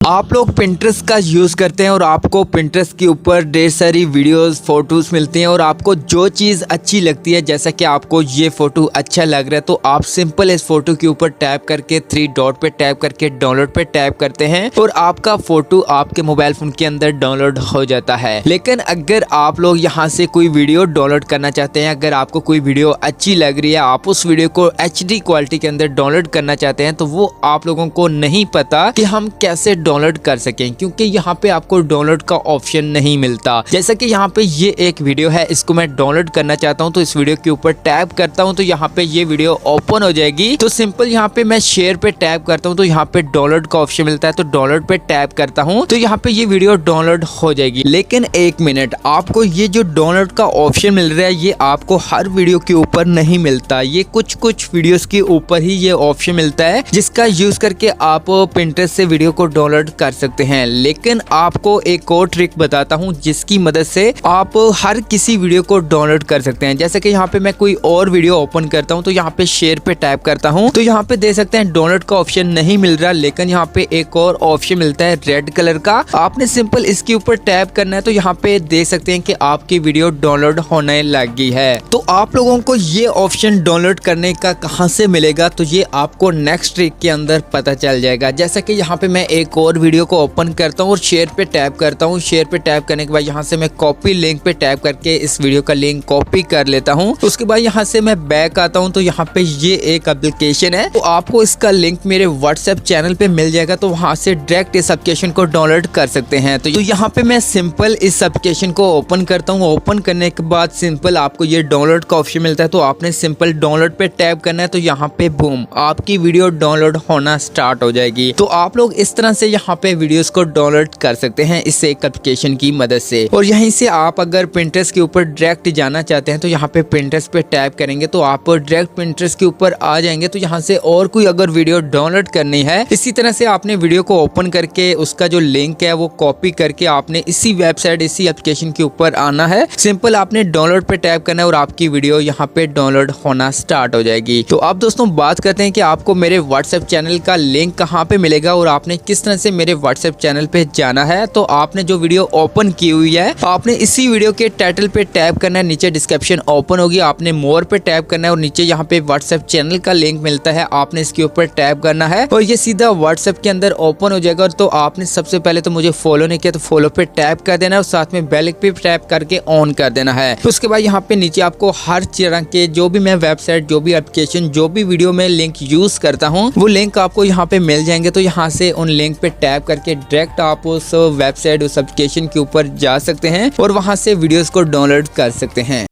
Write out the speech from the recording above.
आप लोग पिंटरेस्ट का यूज़ करते हैं और आपको पिंटरेस्ट के ऊपर ढेर सारी वीडियोस फोटोज़ मिलती हैं और आपको जो चीज़ अच्छी लगती है, जैसा कि आपको ये फ़ोटो अच्छा लग रहा है, तो आप सिंपल इस फ़ोटो के ऊपर टैप करके 3 डॉट पे टैप करके डाउनलोड पे टैप करते हैं और आपका फ़ोटो आपके मोबाइल फ़ोन के अंदर डाउनलोड हो जाता है। लेकिन अगर आप लोग यहाँ से कोई वीडियो डाउनलोड करना चाहते हैं, अगर आपको कोई वीडियो अच्छी लग रही है, आप उस वीडियो को HD क्वालिटी के अंदर डाउनलोड करना चाहते हैं, तो वो आप लोगों को नहीं पता कि हम कैसे डाउनलोड कर सकें, क्योंकि यहाँ पे आपको डाउनलोड का ऑप्शन नहीं मिलता। जैसा कि यहाँ पे ये एक वीडियो है, इसको मैं डाउनलोड करना चाहता हूँ, तो इस वीडियो के ऊपर टैप करता हूँ तो यहाँ पे ये वीडियो ओपन हो जाएगी। तो सिंपल यहाँ पे मैं शेयर पे टैप करता हूँ तो यहाँ पे डाउनलोड का ऑप्शन मिलता है, तो डाउनलोड पे टैप करता हूँ तो यहाँ पे ये वीडियो डाउनलोड हो जाएगी। लेकिन एक मिनट, आपको ये जो डाउनलोड का ऑप्शन मिल रहा है ये आपको हर वीडियो के ऊपर नहीं मिलता। ये कुछ वीडियोस के ऊपर ही ये ऑप्शन मिलता है, जिसका यूज करके आप पिंटरेस्ट से वीडियो को डाउनलोड कर सकते हैं। लेकिन आपको एक और ट्रिक बताता हूं जिसकी मदद से आप हर किसी वीडियो को डाउनलोड कर सकते हैं। जैसे कि यहाँ पे मैं कोई और वीडियो ओपन करता हूं तो यहाँ पे शेयर पे टैप करता हूं तो यहाँ पे देख सकते हैं डाउनलोड का ऑप्शन नहीं मिल रहा, लेकिन यहाँ पे एक और ऑप्शन मिलता है रेड कलर का। आपने सिंपल इसके ऊपर टैप करना है तो यहाँ पे देख सकते हैं कि आपकी वीडियो डाउनलोड होने लगी है। तो आप लोगों को ये ऑप्शन डाउनलोड करने का कहाँ से मिलेगा, तो ये आपको नेक्स्ट ट्रिक के अंदर पता चल जाएगा। जैसा कि यहाँ पे मैं एक और वीडियो को ओपन करता हूँ और शेयर पे टैप करता हूँ। शेयर पे टैप करने के बाद यहाँ से मैं कॉपी लिंक पे टैप करके इस वीडियो का लिंक कॉपी कर लेता हूँ। उसके बाद यहाँ से मैं बैक आता हूँ तो यहाँ पे ये एक एप्लीकेशन है, तो आपको इसका लिंक मेरे व्हाट्सएप चैनल पे मिल जाएगा, तो वहां से डायरेक्ट इस एप्लीकेशन को डाउनलोड कर सकते हैं। तो यहाँ पे मैं सिंपल इस एप्लीकेशन को ओपन करता हूँ। ओपन करने के बाद सिंपल आपको ये डाउनलोड का ऑप्शन मिलता है, तो आपने सिंपल डाउनलोड पे टैप करना है, तो यहाँ पे बूम आपकी वीडियो डाउनलोड होना स्टार्ट हो जाएगी। तो आप लोग इस तरह से यहाँ पे वीडियोस को डाउनलोड कर सकते हैं इस एक एप्लीकेशन की मदद से। और यहीं से आप अगर पिंटरेस्ट के ऊपर डायरेक्ट जाना चाहते हैं तो यहाँ पे पिंटरेस्ट पे टैप करेंगे तो आप डायरेक्ट पिंटरेस्ट के ऊपर आ जाएंगे। तो यहाँ से और कोई अगर वीडियो डाउनलोड करनी है, इसी तरह से आपने वीडियो को ओपन करके उसका जो लिंक है वो कॉपी करके आपने इसी वेबसाइट इसी एप्लीकेशन के ऊपर आना है। सिंपल आपने डाउनलोड पे टैप करना है और आपकी वीडियो यहाँ पे डाउनलोड होना स्टार्ट हो जाएगी। तो अब दोस्तों बात करते हैं कि आपको मेरे व्हाट्सएप चैनल का लिंक कहाँ पे मिलेगा और आपने किस तरह से मेरे व्हाट्सएप चैनल पे जाना है। तो आपने जो वीडियो ओपन की हुई है आपने इसी वीडियो के टाइटल पे टैप करना है, नीचे डिस्क्रिप्शन ओपन होगी, आपने मोर पे टैप करना है और नीचे यहाँ पे व्हाट्सएप चैनल का लिंक मिलता है, आपने इसके ऊपर टैप करना है और ये सीधा व्हाट्सएप के अंदर ओपन हो जाएगा। तो आपने सबसे पहले तो मुझे फॉलो नहीं किया तो फॉलो पे टैप कर देना है और साथ में बेल पे टैप करके ऑन कर देना है। तो उसके बाद यहाँ पे नीचे आपको हर तरह के जो भी मैं वेबसाइट, जो भी एप्लीकेशन, जो भी वीडियो में लिंक यूज करता हूँ वो लिंक आपको यहाँ पे मिल जाएंगे। तो यहाँ से उन लिंक पे टैप करके डायरेक्ट आप उस वेबसाइट, उस एप्लीकेशन के ऊपर जा सकते हैं और वहां से वीडियोस को डाउनलोड कर सकते हैं।